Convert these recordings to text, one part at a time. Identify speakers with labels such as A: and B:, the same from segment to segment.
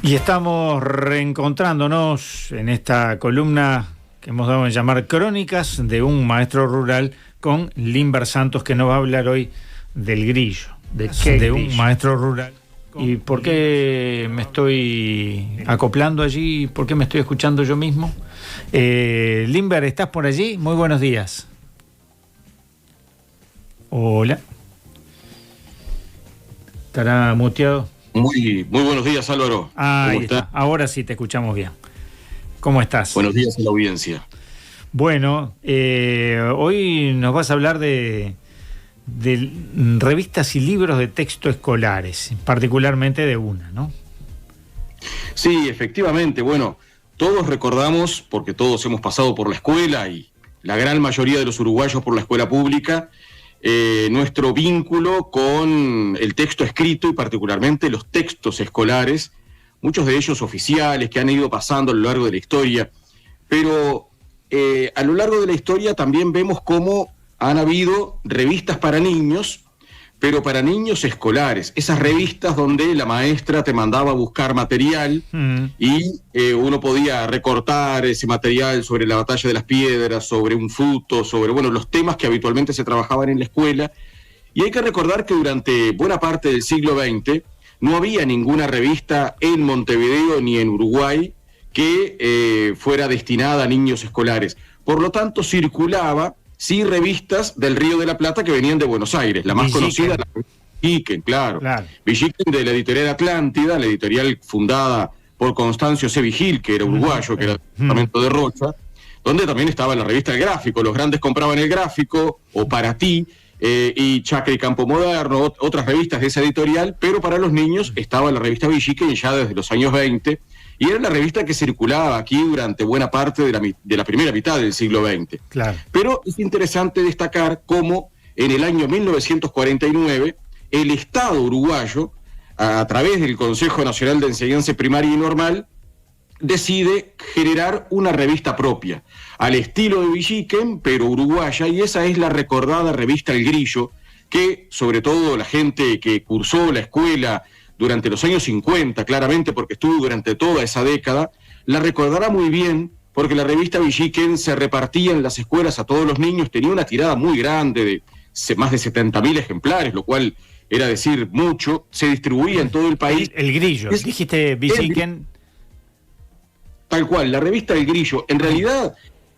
A: Y estamos reencontrándonos en esta columna que hemos dado en llamar Crónicas de un maestro rural con Limber Santos, que nos va a hablar hoy del grillo, de un maestro rural. ¿Y por qué me estoy acoplando allí? ¿Por qué me estoy escuchando yo mismo? Limber, ¿estás por allí? Muy buenos días. Hola. ¿Estará muteado?
B: Muy buenos días, Álvaro.
A: Ahí está. Ahora sí te escuchamos bien. ¿Cómo estás?
B: Buenos días a la audiencia.
A: Bueno, hoy nos vas a hablar de revistas y libros de texto escolares, particularmente de una, ¿no?
B: Sí, efectivamente. Bueno, todos recordamos, porque todos hemos pasado por la escuela y la gran mayoría de los uruguayos por la escuela pública, nuestro vínculo con el texto escrito y particularmente los textos escolares, muchos de ellos oficiales que han ido pasando a lo largo de la historia, pero a lo largo de la historia también vemos cómo han habido revistas para niños, pero para niños escolares, esas revistas donde la maestra te mandaba a buscar material y uno podía recortar ese material sobre la batalla de las piedras, sobre un fruto, sobre los temas que habitualmente se trabajaban en la escuela. Y hay que recordar que durante buena parte del siglo XX no había ninguna revista en Montevideo ni en Uruguay que fuera destinada a niños escolares. Por lo tanto, circulaba sí revistas del Río de la Plata que venían de Buenos Aires. La más conocida, la Villiquen, claro. Villiquen, de la editorial Atlántida, la editorial fundada por Constancio C. Vigil, que era uruguayo, que era del departamento de Rocha, donde también estaba la revista El Gráfico. Los grandes compraban El Gráfico, o Para Ti, y Chacra y Campo Moderno, otras revistas de esa editorial, pero para los niños estaba la revista Villiquen ya desde los años 20, y era la revista que circulaba aquí durante buena parte de la primera mitad del siglo XX.
A: Claro.
B: Pero es interesante destacar cómo en el año 1949 el Estado uruguayo, a través del Consejo Nacional de Enseñanza Primaria y Normal, decide generar una revista propia, al estilo de Villiquen, pero uruguaya, y esa es la recordada revista El Grillo, que sobre todo la gente que cursó la escuela durante los años 50, claramente porque estuvo durante toda esa década, la recordará muy bien, porque la revista Villiquen se repartía en las escuelas a todos los niños, tenía una tirada muy grande de más de 70.000 ejemplares, lo cual era decir mucho, se distribuía en todo el país.
A: El Grillo, dijiste Villiquen.
B: Tal cual, la revista El Grillo. En realidad,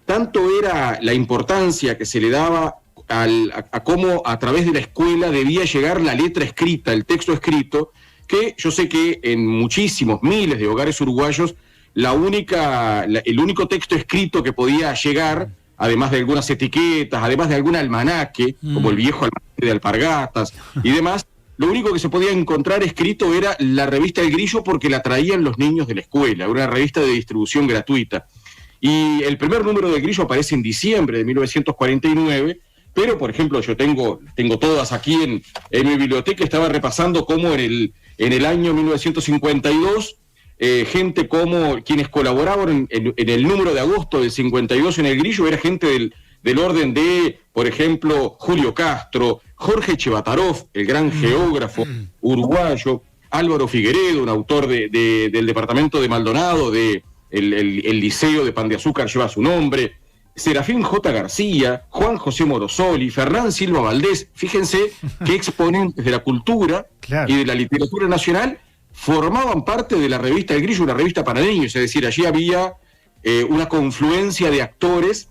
B: tanto era la importancia que se le daba a cómo a través de la escuela debía llegar la letra escrita, el texto escrito, que yo sé que en muchísimos, miles de hogares uruguayos, el único texto escrito que podía llegar, además de algunas etiquetas, además de algún almanaque, como el viejo almanaque de alpargatas y demás, lo único que se podía encontrar escrito era la revista El Grillo, porque la traían los niños de la escuela, una revista de distribución gratuita. Y el primer número del Grillo aparece en diciembre de 1949, pero, por ejemplo, yo tengo todas aquí en mi biblioteca. Estaba repasando cómo en el año 1952, gente como quienes colaboraban en el número de agosto del 52 en El Grillo, era gente del orden de, por ejemplo, Julio Castro, Jorge Chevatarov, el gran geógrafo uruguayo, Álvaro Figueredo, un autor del departamento de Maldonado, el liceo de Pan de Azúcar lleva su nombre, Serafín J. García, Juan José Morosoli, Fernán Silva Valdés. Fíjense qué exponentes de la cultura y de la literatura nacional formaban parte de la revista El Grillo, una revista para niños. Es decir, allí había una confluencia de actores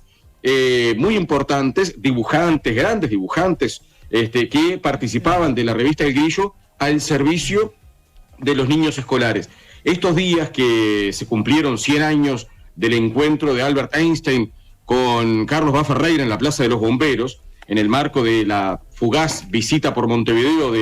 B: muy importantes, dibujantes, grandes dibujantes, que participaban de la revista El Grillo al servicio de los niños escolares. Estos días que se cumplieron 100 años del encuentro de Albert Einstein con Carlos Bá Ferreira en la Plaza de los Bomberos, en el marco de la fugaz visita por Montevideo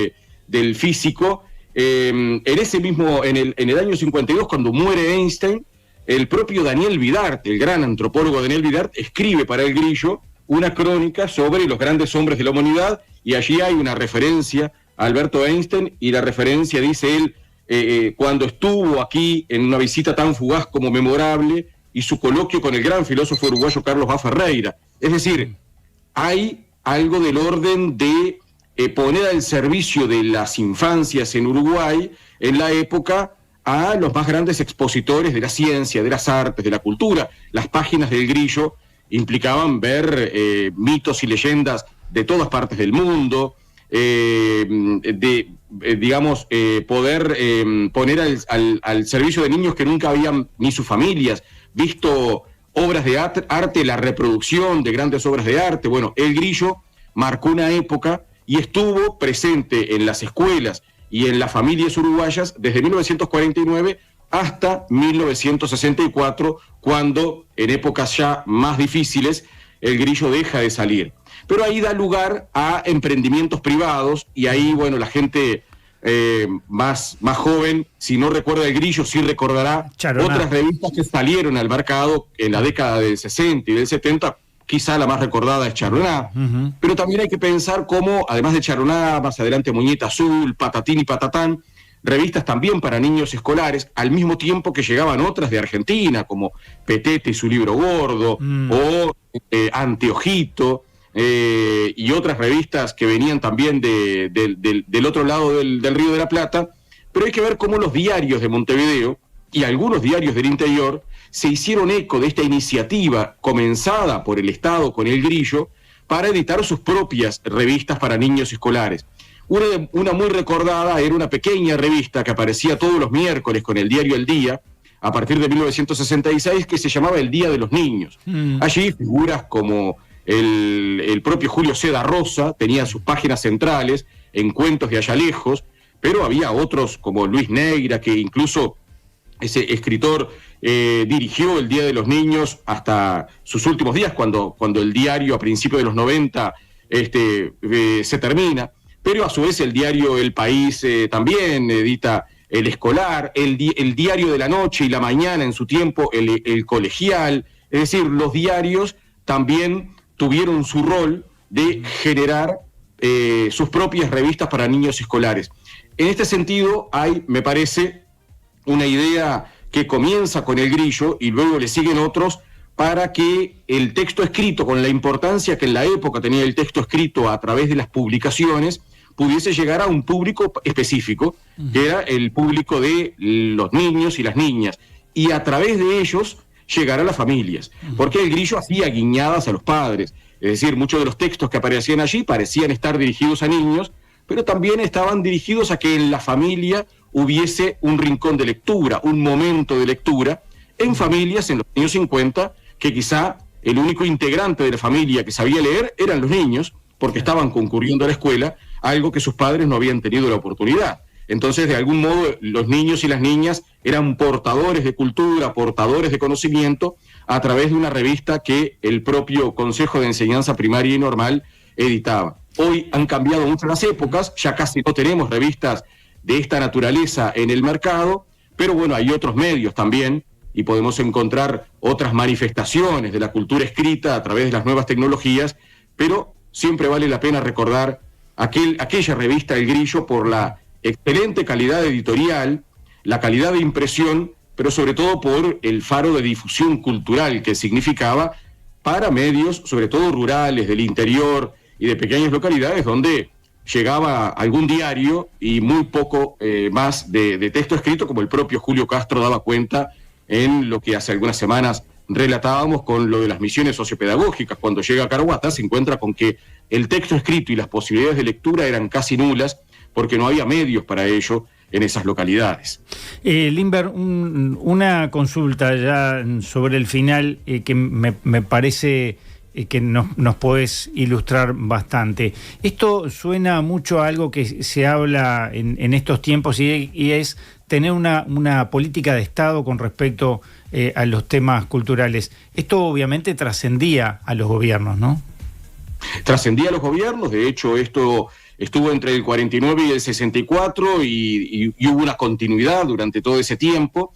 B: del físico, en el año 52, cuando muere Einstein, el propio Daniel Vidart, el gran antropólogo Daniel Vidart, escribe para El Grillo una crónica sobre los grandes hombres de la humanidad, y allí hay una referencia a Alberto Einstein, y la referencia, dice él, cuando estuvo aquí en una visita tan fugaz como memorable, y su coloquio con el gran filósofo uruguayo Carlos Bá Ferreira. Es decir, hay algo del orden de poner al servicio de las infancias en Uruguay, en la época, a los más grandes expositores de la ciencia, de las artes, de la cultura. Las páginas del Grillo implicaban ver mitos y leyendas de todas partes del mundo, poder poner al servicio de niños que nunca habían, ni sus familias, visto obras de arte, la reproducción de grandes obras de arte. Bueno, El Grillo marcó una época y estuvo presente en las escuelas y en las familias uruguayas desde 1949 hasta 1964, cuando, en épocas ya más difíciles, El Grillo deja de salir. Pero ahí da lugar a emprendimientos privados y ahí, bueno, la gente más joven, si no recuerda El Grillo, sí recordará otras revistas que salieron al mercado en la década del 60 y del 70, quizá la más recordada es Charoná, pero también hay que pensar cómo, además de Charoná, más adelante Muñeca Azul, Patatín y Patatán, revistas también para niños escolares, al mismo tiempo que llegaban otras de Argentina, como Petete y su libro gordo, o Anteojito, y otras revistas que venían también del otro lado del Río de la Plata, pero hay que ver cómo los diarios de Montevideo y algunos diarios del interior se hicieron eco de esta iniciativa comenzada por el Estado con El Grillo para editar sus propias revistas para niños escolares. Una muy recordada era una pequeña revista que aparecía todos los miércoles con el diario El Día, a partir de 1966, que se llamaba El Día de los Niños. Allí figuras como el propio Julio Seda Rosa tenía sus páginas centrales en Cuentos de Allá Lejos, pero había otros como Luis Neira, que incluso ese escritor dirigió El Día de los Niños hasta sus últimos días, cuando el diario a principios de los 90 se termina. Pero a su vez el diario El País también edita El Escolar, el diario de la noche y la mañana en su tiempo, el Colegial. Es decir, los diarios también tuvieron su rol de generar sus propias revistas para niños escolares. En este sentido hay, me parece, una idea que comienza con El Grillo y luego le siguen otros, para que el texto escrito, con la importancia que en la época tenía el texto escrito a través de las publicaciones, pudiese llegar a un público específico, que era el público de los niños y las niñas, y a través de ellos llegar a las familias, porque El Grillo hacía guiñadas a los padres, es decir, muchos de los textos que aparecían allí parecían estar dirigidos a niños, pero también estaban dirigidos a que en la familia hubiese un rincón de lectura, un momento de lectura, en familias en los años 50, que quizá el único integrante de la familia que sabía leer eran los niños, porque estaban concurriendo a la escuela, algo que sus padres no habían tenido la oportunidad. Entonces, de algún modo, los niños y las niñas eran portadores de cultura, portadores de conocimiento, a través de una revista que el propio Consejo de Enseñanza Primaria y Normal editaba. Hoy han cambiado mucho las épocas, ya casi no tenemos revistas de esta naturaleza en el mercado, pero bueno, hay otros medios también, y podemos encontrar otras manifestaciones de la cultura escrita a través de las nuevas tecnologías, pero siempre vale la pena recordar aquella revista El Grillo por la excelente calidad editorial, la calidad de impresión, pero sobre todo por el faro de difusión cultural que significaba para medios, sobre todo rurales, del interior y de pequeñas localidades, donde llegaba algún diario y muy poco más de texto escrito, como el propio Julio Castro daba cuenta en lo que hace algunas semanas relatábamos con lo de las misiones sociopedagógicas. Cuando llega a Caruata se encuentra con que el texto escrito y las posibilidades de lectura eran casi nulas, porque no había medios para ello en esas localidades.
A: Limber, una consulta ya sobre el final que me parece que nos podés ilustrar bastante. Esto suena mucho a algo que se habla en estos tiempos y es tener una política de Estado con respecto a los temas culturales. Esto obviamente trascendía a los gobiernos, ¿no?
B: Trascendía a los gobiernos, de hecho esto estuvo entre el 49 y el 64 y hubo una continuidad durante todo ese tiempo,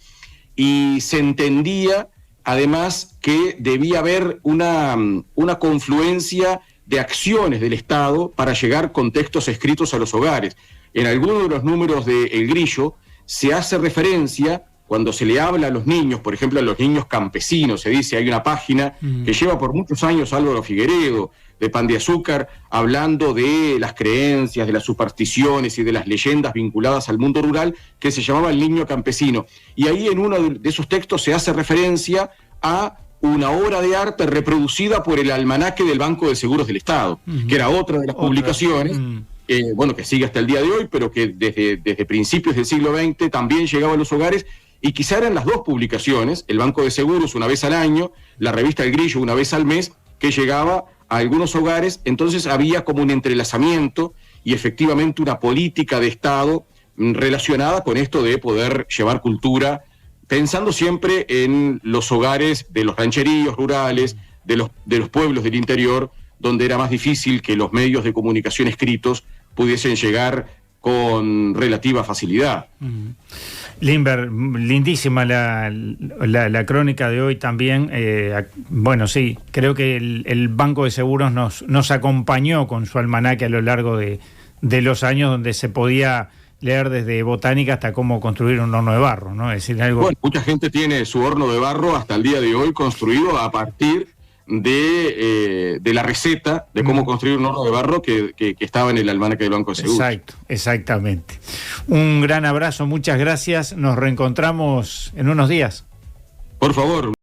B: y se entendía además que debía haber una confluencia de acciones del Estado para llegar con textos escritos a los hogares. En algunos de los números de El Grillo se hace referencia, cuando se le habla a los niños, por ejemplo a los niños campesinos, se dice, hay una página que lleva por muchos años Álvaro Figueredo, de Pan de Azúcar, hablando de las creencias, de las supersticiones y de las leyendas vinculadas al mundo rural, que se llamaba El Niño Campesino. Y ahí en uno de esos textos se hace referencia a una obra de arte reproducida por el almanaque del Banco de Seguros del Estado, que era otra de las publicaciones, que sigue hasta el día de hoy, pero que desde principios del siglo XX también llegaba a los hogares, y quizá eran las dos publicaciones, el Banco de Seguros una vez al año, la revista El Grillo una vez al mes, que llegaba a algunos hogares. Entonces había como un entrelazamiento y efectivamente una política de Estado relacionada con esto de poder llevar cultura, pensando siempre en los hogares de los rancheríos rurales, de los pueblos del interior, donde era más difícil que los medios de comunicación escritos pudiesen llegar con relativa facilidad.
A: Limber, lindísima la crónica de hoy también. Bueno, sí, creo que el Banco de Seguros nos acompañó con su almanaque a lo largo de los años, donde se podía leer desde botánica hasta cómo construir un horno de barro, ¿no? Es decir, algo...
B: Bueno, mucha gente tiene su horno de barro hasta el día de hoy construido a partir de la receta de cómo construir un horno de barro que estaba en el almanaque del Banco de Seguros.
A: Exacto, exactamente. Un gran abrazo, muchas gracias. Nos reencontramos en unos días.
B: Por favor.